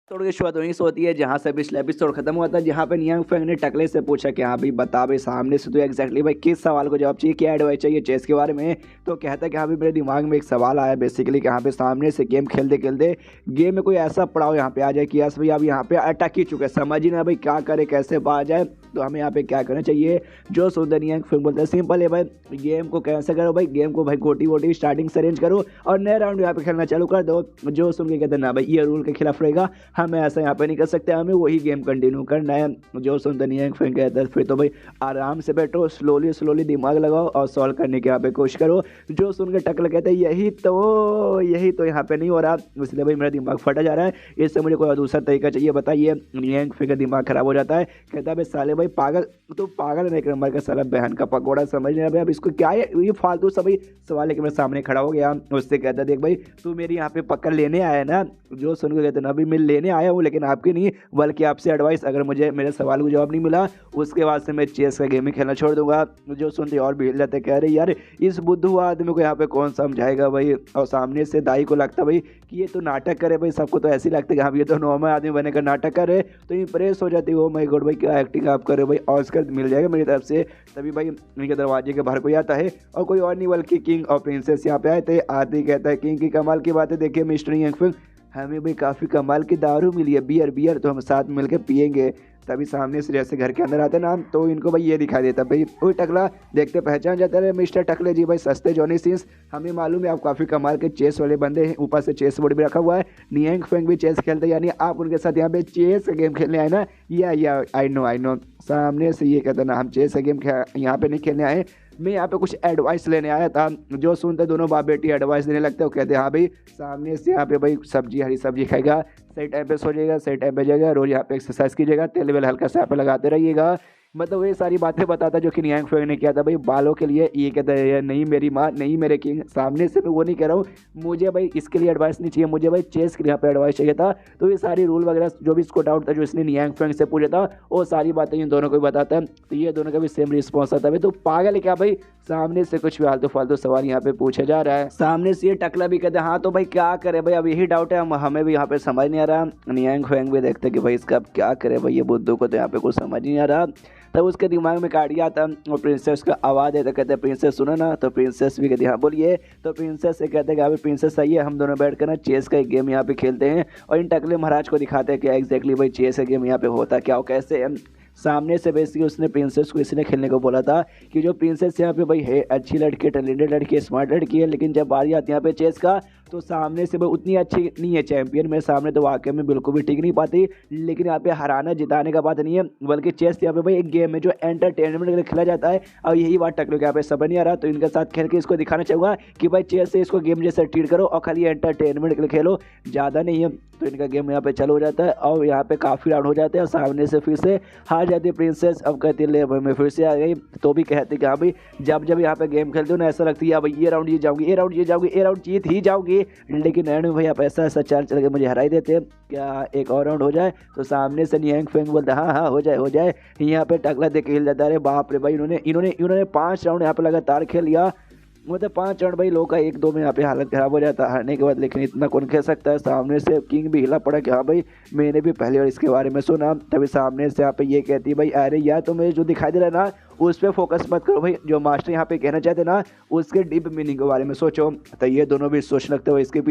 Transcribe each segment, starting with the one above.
Episode की शुरुआत वहीं से होती है जहाँ से पिछला एपिसोड खत्म हुआ था, जहाँ पे नियांग फेंग ने टकले से पूछा कि हाँ भाई बता भाई सामने से तो एग्जैक्टली भाई किस सवाल को जवाब चाहिए, क्या एडवाइस चाहिए चेस के बारे में। तो कहता है कि हाँ भाई मेरे दिमाग में एक सवाल आया बेसिकली कि यहाँ पे सामने से गेम खेलते खेलते गेम में कोई ऐसा पड़ाव यहाँ पे आ जाए कि यस भाई अब यहाँ पे अटक ही चुके, समझ ही ना भाई क्या करे कैसे बाहर जाए, तो हमें यहाँ पे क्या करना चाहिए। जो सुनते नियांग फेंग बोलते हैं सिंपल है भाई, गेम को कैसे करो भाई, गेम को भाई गोटी वोटी स्टार्टिंग से अरेंज करो और नए राउंड यहाँ पे खेलना चालू कर दो। जो सुन के कहते हैं ना भाई ये रूल के खिलाफ रहेगा, हमें ऐसा यहाँ पे नहीं कर सकते, हमें वही गेम कंटिन्यू करना है। जो सुनते नहीं है फिर कहते हैं फिर तो भाई आराम से बैठो, स्लोली स्लोली दिमाग लगाओ और सॉल्व करने की यहाँ पे कोशिश करो। जो सुन के टकले कहते हैं यही तो यहाँ पे नहीं हो रहा, इसलिए भाई मेरा दिमाग फटा जा रहा है, इससे मुझे कोई दूसरा तरीका चाहिए बताइए। नियांग फिर का दिमाग खराब हो जाता है, कहता है भाई साले भाई पागल तो पागल है एक नंबर का, साला बहन का पकौड़ा समझ नहीं भाई अब इसको क्या है ये फालतू सब भाई सवाल है कि मेरे सामने खड़ा हो गया। उससे कहता है देख भाई तू मेरी यहाँ पे पकड़ लेने आया ना। जो सुन के कहते हैं अभी मैं लेने आया हूँ लेकिन आपकी नहीं बल्कि आपसे एडवाइस, अगर मुझे मेरे सवाल को जवाब नहीं मिला उसके बाद से मैं चेस का गेम ही खेलना छोड़ दूंगा। जो सुनते और भी हिल जाते कह रहे यार इस बुद्धू आदमी को यहाँ पे कौन समझाएगा भाई। और सामने से दाई को लगता भाई कि ये तो नाटक करे भाई, सबको तो ऐसे ही लगता है कि हाँ ये तो नॉर्मल आदमी बने का नाटक करे, तो इम्प्रेस हो जाती है ओ माय गॉड भाई क्या एक्टिंग आप करे भाई, ऑस्कर मिल जाएगा मेरी तरफ से। तभी भाई इनके दरवाजे के बाहर कोई आता है और कोई और नहीं बल्कि किंग और प्रिंसेस यहाँ पे आए थे। आते ही कहता है किंग की कमाल की बात है, देखिए मिस्टर यंग फिंग हमें भाई काफ़ी कमाल की दारू मिली है, बियर तो हम साथ मिलकर पियेंगे। तभी सामने से जैसे घर के अंदर आते ना तो इनको भाई ये दिखाई देता भाई वही टकला देखते पहचान जाता है मिस्टर टकले जी भाई सस्ते जॉनी सिंस, हमें मालूम है आप काफ़ी कमाल के चेस वाले बंदे हैं, ऊपर से चेस बोर्ड भी रखा हुआ है, नियांग फेंग भी चेस खेलते हैं यानी आप उनके साथ यहाँ पे चेस गेम खेलने आए ना। या आई नो सामने से ये कहते ना हम चेस गेम यहाँ पे नहीं खेलने आए, मैं यहाँ पे कुछ एडवाइस लेने आया था। जो सुनते दोनों बाप बेटी एडवाइस देने लगते हो, कहते हैं हाँ भाई सामने से यहाँ पे भाई सब्जी हरी सब्जी खाएगा, सही टाइम पे सो जाएगा, सही टाइम पे जाएगा, रोज यहाँ पे एक्सरसाइज कीजिएगा, तेल वेल हल्का सा यहाँ पे लगाते रहिएगा, मतलब ये सारी बातें बताता जो कि नियांग फेंग ने किया था भाई बालों के लिए। ये कहता है नहीं मेरी माँ नहीं मेरे किंग, सामने से मैं वो नहीं कह रहा हूँ, मुझे भाई इसके लिए एडवाइस नहीं चाहिए, मुझे भाई चेस के लिए यहाँ पे एडवाइस चाहिए था। तो ये सारी रूल वगैरह जो भी इसको डाउट था जो इसने नियांग फेंग से पूछा था वो सारी बातें इन दोनों को बताता है, तो ये दोनों का भी सेम रिस्पॉन्स आता है। तो पागल है क्या भाई, सामने से कुछ भी फालतू फालतू सवाल यहाँ पे पूछा जा रहा है। सामने से ये टकला भी कहते हैं हाँ तो भाई क्या करे भाई अब यही डाउट है, हमें भी यहाँ पे समझ नहीं आ रहा। नियांग फेंग भी देखते कि भाई इसका अब क्या करे भाई, ये बुद्धू को तो यहाँ पे कुछ समझ नहीं आ रहा। तब उसके दिमाग में कार्ड आता और प्रिंसेस का आवाज़ देता, कहते हैं प्रिंसेस सुनो ना, तो प्रिंसेस भी कहती हाँ बोलिए। तो प्रिंसेस से कहते हैं कि अभी प्रिंसेस आइए हम दोनों बैठ कर ना चेस का एक गेम यहाँ पे खेलते हैं, और इन टकले महाराज को दिखाते हैं कि एग्जैक्टली भाई चेस का गेम यहाँ पे होता क्या हो कैसे है। सामने से बेसिकली उसने प्रिंसेस को इसने खेलने को बोला था कि जो प्रिंसेस यहाँ पे भाई है अच्छी लड़की, टैलेंटेड लड़की, स्मार्ट लड़की है, लेकिन जब बारी आती है यहाँ पे चेस का तो सामने से भाई उतनी अच्छी नहीं है, चैंपियन मेरे सामने तो वाकई में बिल्कुल भी टिक नहीं पाती। लेकिन यहाँ पे हराना जिताने का बात नहीं है, बल्कि चेस यहाँ पे भाई एक गेम है जो एंटरटेनमेंट के लिए खेला जाता है, और यही बात टकलो के यहाँ पे समझ नहीं आ रहा। तो इनके साथ खेल के इसको दिखाना चाहूँगा कि भाई चेस से इसको गेम जैसे ट्रीट करो और खाली एंटरटेनमेंट के लिए खेलो, ज़्यादा नहीं है। तो इनका गेम यहाँ पे चालू हो जाता है और यहाँ पे काफ़ी राउंड हो जाते हैं और सामने से फिर से हार जाती है प्रिंसेस। अब कहती ले भाई मैं फिर से आ गई, तो भी कहती कि हाँ भाई जब यहाँ पे गेम खेलते हो ना ऐसा लगती है भाई ये राउंड जीत जाऊँगी, ये राउंड जीत जाऊँगी, ये राउंड जीत ही जाऊँगी, लेकिन एंड में भाई आप ऐसा चाल चल के मुझे हरा ही देते हैं। क्या एक और राउंड हो जाए? तो सामने से नियांग फेंग बोलते हाँ हो जाए। यहाँ पे टकला देख के हिल जाता है, अरे बाप रे भाई इन्होंने 5 राउंड यहाँ पे लगातार खेल लिया, मतलब 5 राउंड भाई लोग का 1-2 में यहाँ पे हालत खराब हो जाता है हारने के बाद, लेकिन इतना कौन खेल सकता है। सामने से किंग भी हिला पड़ा कि हाँ भाई मैंने भी पहले बार इसके बारे में सुना। तभी सामने से यहाँ पे ये कहती है भाई अरे यार तुम्हें जो दिखाई दे रहा है ना उस पर फोकस मत करो भाई, जो मास्टर यहाँ पे कहना चाहते ना उसके डीप मीनिंग के बारे में सोचो। तो ये दोनों भी सोच लगते हो इसके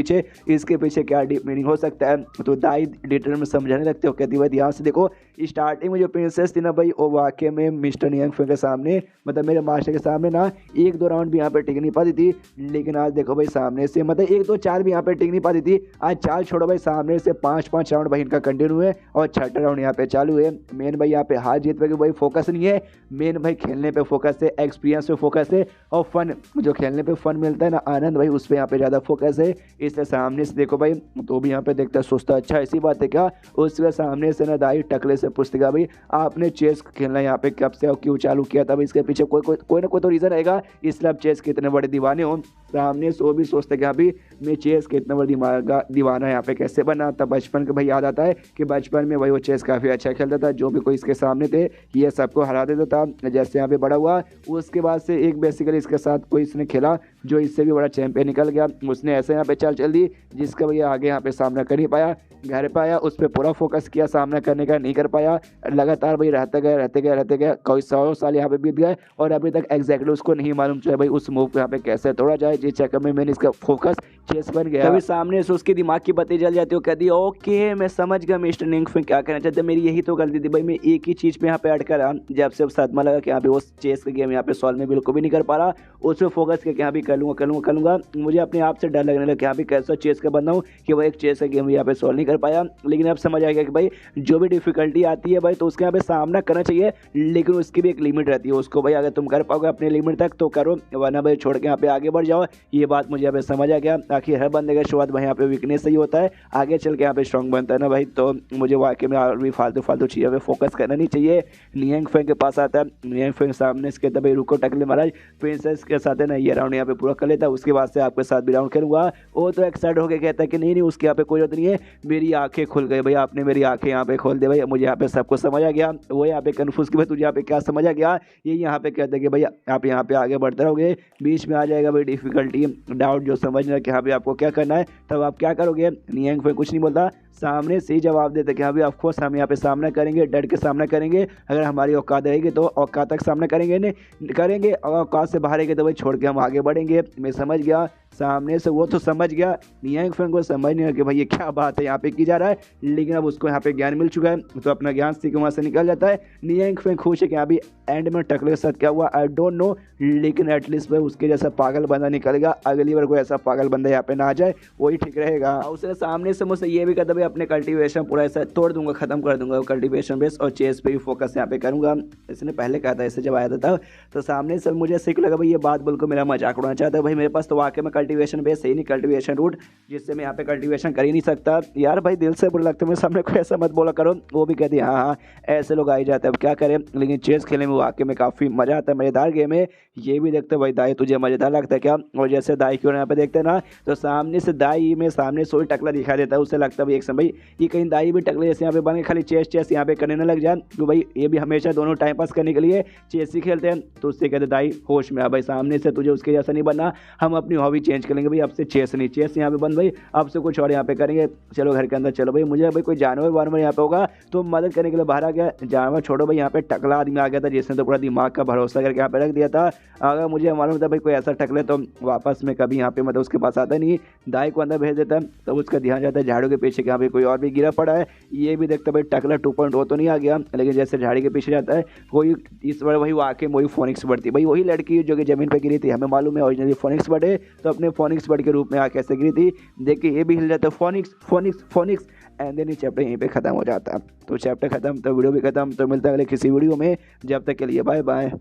पीछे क्या डीप मीनिंग हो सकता है, तो दाई डिटेल में समझाने लगते हो। कहती भाई यहाँ से देखो स्टार्टिंग में जो प्रिंसेस थी ना भाई वो वाकई में मिस्टर नियांग फेंग के सामने, मतलब मेरे मास्टर के सामने ना 1-2 राउंड भी यहाँ पे टिक नहीं पाती थी, लेकिन आज देखो भाई सामने से मतलब 1-2-4 भी यहाँ पे टिक नहीं पाती थी, आज 4 छोड़ो भाई सामने से 5-5 राउंड भाई इनका कंटिन्यू है और 6ठा राउंड यहाँ पे चालू है। मेन भाई यहाँ पे हार जीत पे भाई फोकस नहीं है, मेन भाई खेलने पे फोकस है, एक्सपीरियंस पे फोकस है और फन जो खेलने पे फन मिलता है ना आनंद भाई उस पर यहाँ पे ज़्यादा फोकस है। इसलिए सामने से देखो भाई तो भी यहाँ पे देखता है सोचता अच्छा ऐसी बात है क्या, उसके सामने से ना दाई टकले से पूछतेगा भाई आपने चेस खेलना यहाँ पे कब से और क्यों चालू किया था भाई, इसके पीछे कोई ना कोई तो रीज़न रहेगा, इसलिए आप चेस के इतने बड़े दीवाने हो। सामने से वो भी सोचते कि अभी मैं चेस के इतना बड़ा दीवाना यहाँ पे कैसे बना। तब बचपन के भाई याद आता है कि बचपन में भाई वो चेस काफ़ी अच्छा खेलता था, जो भी कोई इसके सामने थे ये सबको हरा देता था। जैसे यहाँ पे बड़ा हुआ उसके बाद से एक बेसिकली इसके साथ कोई इसने खेला जो इससे भी बड़ा चैंपियन निकल गया, उसने ऐसे यहाँ पे चल दी जिसका भैया आगे यहाँ पे सामना कर नहीं पाया, घर पे आया, उस पर पूरा फोकस किया, सामना करने का नहीं कर पाया, लगातार भाई रहते गए कोई 100 साल यहाँ पे बीत गए और अभी तक एग्जैक्टली उसको नहीं मालूम चला भाई उस मूव को यहाँ पे कैसे तोड़ा जाए, जिस चक्कर में मैंने इसका फोकस चेस बन गया। तभी सामने से उसके दिमाग की बत्ती जल जाती है, कहती है ओके मैं समझ गया मिस्टर निंगफेंग क्या कहना चाहते, मेरी यही तो गलती थी भाई, मैं एक ही चीज़ पे यहाँ पे अटका रहा, जब से सदमा लगा कि यहाँ पे वो चेस का गेम यहाँ पे सॉल्व में बिल्कुल भी नहीं कर पा रहा, उस पर फोकस करके यहाँ भी कर लूँगा, मुझे अपने आप से डर लगने लगा कि यहाँ पे कैसा चेस का बंदा हूँ कि वो एक चेस का गेम यहाँ पे सॉल्व नहीं कर पाया। लेकिन अब समझ आएगा कि भाई जो भी डिफिकल्टी आती है भाई तो उसके यहाँ पे सामना करना चाहिए, लेकिन उसकी भी एक लिमिट रहती है, उसको भाई अगर तुम कर पाओगे अपने लिमिट तक तो करो, वरना भाई छोड़ के यहाँ पे आगे बढ़ जाओ। ये बात मुझे यहाँ पे समझ आ गया, आखिर हर बंदे का शुरुआत भाई यहाँ पे वीकनेस ही होता है, आगे चल के यहाँ पे स्ट्रॉन्ग बनता है ना भाई। तो मुझे वाकई में और भी फालतू चीज़ों पे फोकस करना नहीं चाहिए। नियांगफेंग के पास आता है, नियांगफेंग सामने इसके तभी रुको टकले महाराज, प्रिंसेस के साथ है ना ये राउंड यहाँ पे पूरा कर लेता है, उसके बाद से आपके साथ भी राउंड खेलूंगा। वो तो एक्साइट होकर कहता है कि नहीं उसके यहाँ पे कोई जरूरत नहीं है, मेरी आंखें खुल गई भाई, आपने मेरी आंखें यहाँ पे खोल दे भाई, मुझे यहाँ पे सब कुछ समझ आ गया। वो यहाँ पे कन्फ्यूज कि भाई तुझे यहाँ पे क्या समझ आ गया, ये यहाँ पे कहते हैं कि भाई आप यहाँ पे आगे बढ़ते रहोगे, बीच में आ जाएगा भाई डिफिकल्टी डाउट जो समझ रहा है कि हाँ भाई आपको क्या करना है, तब आप क्या करोगे। नियांगफेंग कुछ नहीं बोलता, सामने से ही जवाब देते कि हाँ भाई ऑफकोर्स हम यहाँ पे सामना करेंगे, डट के सामना करेंगे, अगर हमारी औकात रहेगी तो औकात तक सामना करेंगे और औकात से बाहर रहेंगे तो भाई छोड़ के हम आगे बढ़ेंगे। मैं समझ गया, सामने से वो तो समझ गया, नियांगफेंग को समझ नहीं कि भाई ये क्या बात है यहाँ पे की जा रहा है, लेकिन अब उसको यहाँ पे ज्ञान मिल चुका है तो अपना ज्ञान सीख वहाँ से निकल जाता है। नियांगफेंग खुश है कि यहाँ भी एंड में टकले के साथ क्या हुआ आई डोंट नो, लेकिन एटलीस्ट भाई उसके जैसा पागल बंदा निकल गया, अगली बार कोई ऐसा पागल बंदा यहाँ पे ना आ जाए, वही ठीक रहेगा। उसने सामने से मुझसे ये भी कहता भाई अपने कल्टीवेशन पूरा ऐसा तोड़ दूंगा, खत्म कर दूंगा कल्टीवेशन बेस और चेस पे भी फोकस यहाँ पे करूंगा। इसने पहले कहा था, इससे जब आया था तो सामने से मुझे सीख लगा भाई ये बात बिल्कुल मेरा मजाक उड़ाना चाहता है, भाई मेरे पास तो वाकई में कल्टीवेशन बेस है ही नहीं, कल्टीवेशन रूट जिससे मैं यहाँ पे कल्टीवेशन कर ही नहीं सकता। यार भाई दिल से बुरा लगता है, मेरे सामने कोई ऐसा मत बोला करो। वो भी कहती है हाँ ऐसे लोग आ ही जाते हैं, अब क्या करें, लेकिन चेस खेलने में वाकई में काफ़ी मज़ा आता है, मज़ेदार गेम है। ये भी देखते भाई दाई तुझे मज़ेदार लगता है क्या, और जैसे दाई की ओर यहाँ पे देखते हैं ना तो सामने से दाई में सामने सोई टकला दिखा देता है, उससे लगता है भाई एक समय ये कहीं दाई भी टकले जैसे यहाँ पे बने खाली चेस यहाँ पे करने न लग जाए, तो भाई ये भी हमेशा दोनों टाइम पास करने के लिए चेस ही खेलते हैं। तो उससे कहते दाई होश में आ भाई, सामने से तुझे उसके जैसा नहीं बनना, हम अपनी हॉबी चेंज करेंगे भाई, अब से चेस नहीं, चेस यहाँ पे बंद भाई, अब से कुछ और यहाँ पे करेंगे, चलो घर के अंदर चलो भाई। मुझे भाई कोई जानवर वानवर यहाँ पे होगा तो मदद करने के लिए बाहर आ गया, जानवर छोड़ो भाई, यहाँ पे टकला आदमी आ गया था जिसने तो पूरा दिमाग का भरोसा करके यहाँ पे रख दिया था। अगर मुझे मालूम था भाई कोई ऐसा टकले तो वापस में कभी यहाँ पे मतलब उसके पास आता नहीं, दाई को अंदर भेज देता तो उसका ध्यान जाता है झाड़ू के पीछे कि यहाँ पे कोई और भी गिरा पड़ा है। ये भी देखता भाई टकला 2.0 तो नहीं आ गया, लेकिन जैसे झाड़ी के पीछे जाता है कोई इस बार वही आके वही फोनिक्स बर्ड थी भाई, वही लड़की जो कि जमीन पर गिरी थी, हमें मालूम है ओरिजिनली फोनिक्स बर्ड है, तो अपने फोनिक्स बर्ड के रूप में आके ऐसे गिरी थी, देख के ये भी हिल जाता है phonics phonics phonics and then ये चैप्टर यहीं पे खत्म हो जाता है। तो चैप्टर खत्म तो वीडियो भी खत्म, तो मिलता है अगले किसी वीडियो में, जब तक के लिए बाय बाय।